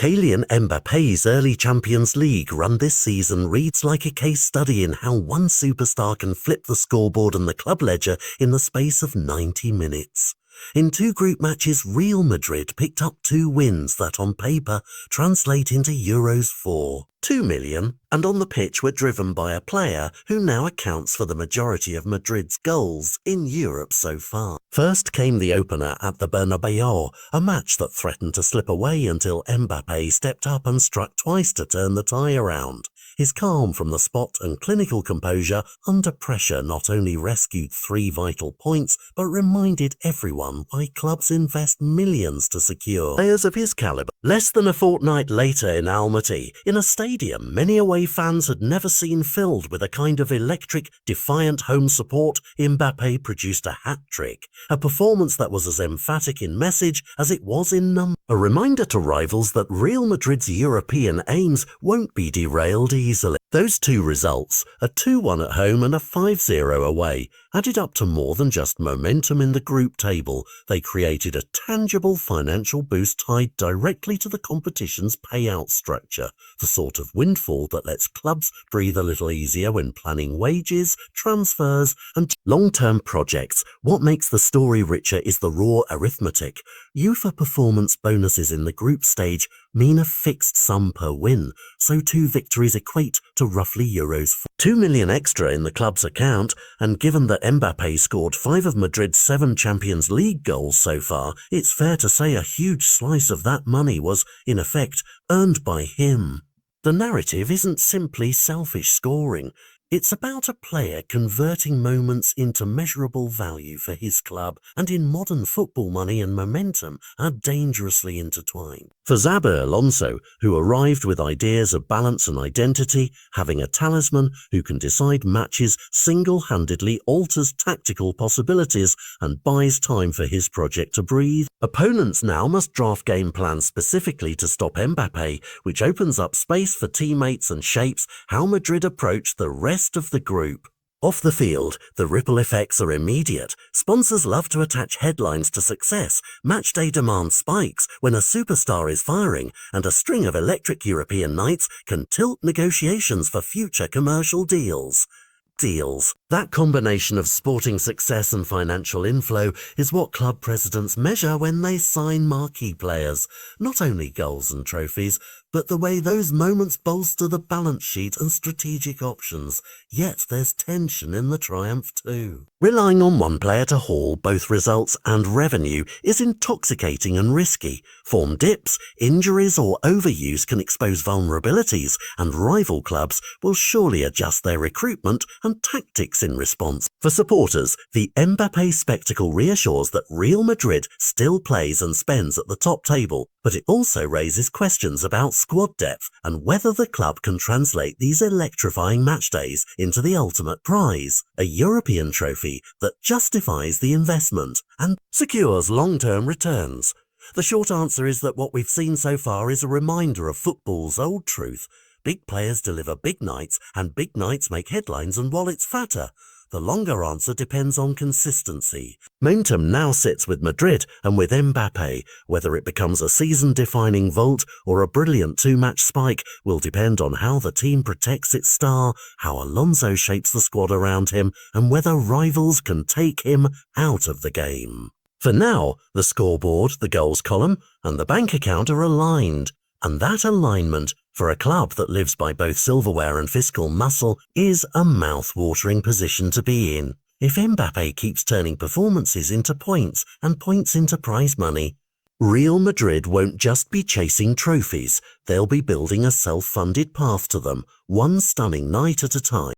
Kylian Mbappe's early Champions League run this season reads like a case study in how one superstar can flip the scoreboard and the club ledger in the space of 90 minutes. In 2 group matches, Real Madrid picked up 2 wins that on paper translate into Euros for €2 million, and on the pitch were driven by a player who now accounts for the majority of Madrid's goals in Europe so far. First came the opener at the Bernabeu, a match that threatened to slip away until Mbappé stepped up and struck twice to turn the tie around. His calm from the spot and clinical composure under pressure not only rescued 3 vital points, but reminded everyone why clubs invest millions to secure players of his caliber. Less than a fortnight later in Almaty, in a stadium many away fans had never seen filled with a kind of electric, defiant home support, Mbappé produced a hat-trick, a performance that was as emphatic in message as it was in number. A reminder to rivals that Real Madrid's European aims won't be derailed easily. Those 2 results, a 2-1 at home and a 5-0 away, added up to more than just momentum in the group table. They created a tangible financial boost tied directly to the competition's payout structure, the sort of windfall that lets clubs breathe a little easier when planning wages, transfers, and long-term projects. What makes the story richer is the raw arithmetic. UEFA performance bonuses in the group stage mean a fixed sum per win, so 2 victories equate to roughly Euros €2 million extra in the club's account, and given that Mbappé scored 5 of Madrid's 7 Champions League goals so far, it's fair to say a huge slice of that money was, in effect, earned by him. The narrative isn't simply selfish scoring. It's about a player converting moments into measurable value for his club, and in modern football money and momentum are dangerously intertwined. For Xabi Alonso, who arrived with ideas of balance and identity, having a talisman who can decide matches single-handedly alters tactical possibilities and buys time for his project to breathe. Opponents now must draft game plans specifically to stop Mbappé, which opens up space for teammates and shapes how Madrid approach the rest of the group. Off the field, the ripple effects are immediate. Sponsors love to attach headlines to success. Matchday demand spikes when a superstar is firing, and a string of electric European nights can tilt negotiations for future commercial deals. That combination of sporting success and financial inflow is what club presidents measure when they sign marquee players. Not only goals and trophies, but the way those moments bolster the balance sheet and strategic options. Yet there's tension in the triumph too. Relying on one player to haul both results and revenue is intoxicating and risky. Form dips, injuries or overuse can expose vulnerabilities, and rival clubs will surely adjust their recruitment and tactics in response. For supporters, the Mbappé spectacle reassures that Real Madrid still plays and spends at the top table, but it also raises questions about squad depth and whether the club can translate these electrifying match days into the ultimate prize, a European trophy that justifies the investment and secures long-term returns. The short answer is that what we've seen so far is a reminder of football's old truth. Big players deliver big nights, and big nights make headlines and wallets fatter. The longer answer depends on consistency. Momentum now sits with Madrid and with Mbappé. Whether it becomes a season-defining vault or a brilliant 2-match spike will depend on how the team protects its star, how Alonso shapes the squad around him, and whether rivals can take him out of the game. For now, the scoreboard, the goals column, and the bank account are aligned. And that alignment, for a club that lives by both silverware and fiscal muscle, is a mouth-watering position to be in. If Mbappé keeps turning performances into points and points into prize money, Real Madrid won't just be chasing trophies, they'll be building a self-funded path to them, one stunning night at a time.